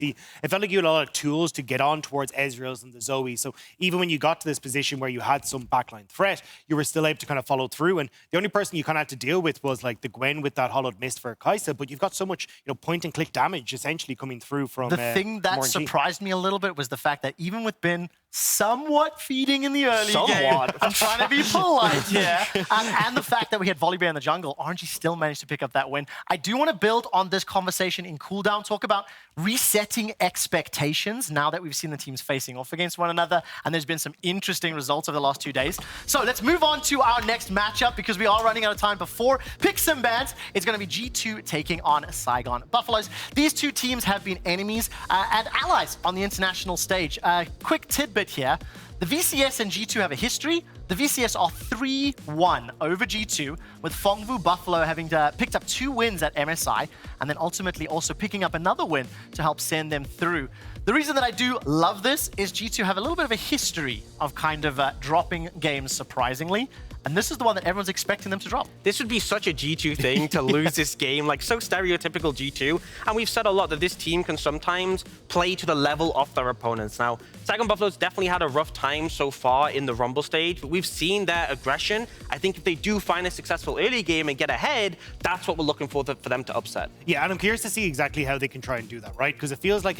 It felt like you had a lot of tools to get on towards Ezreal's and the Zoe. So even when you got to this position where you had some backline threat, you were still able to kind of follow through. And the only person you kind of had to deal with was like the Gwen with that hollowed mist for Kai'Sa. But you've got so much, point and click damage essentially coming through from the thing that surprised me a little bit was the fact that even with Bin somewhat feeding in the early game, I'm trying to be polite here, and the fact that we had Volibear in the jungle, RNG still managed to pick up that win. I do want to build on this conversation in cooldown, talk about resetting expectations now that we've seen the teams facing off against one another, and there's been some interesting results over the last 2 days. So let's move on to our next matchup because we are running out of time before Picks and Bans. It's going to be G2 taking on Saigon Buffaloes. These two teams have been enemies and allies on the international stage. Quick tidbit here. The VCS and G2 have a history. The VCS are 3-1 over G2, with Fongvu Buffalo having picked up 2 wins at MSI, and then ultimately also picking up another win to help send them through. The reason that I do love this is G2 have a little bit of a history of kind of dropping games surprisingly. And this is the one that everyone's expecting them to drop. This would be such a G2 thing to lose this game, like so stereotypical G2. And we've said a lot that this team can sometimes play to the level of their opponents. Now, Saigon Buffalo's definitely had a rough time so far in the Rumble stage, but we've seen their aggression. I think if they do find a successful early game and get ahead, that's what we're looking for them to upset. Yeah, and I'm curious to see exactly how they can try and do that, right? Because it feels like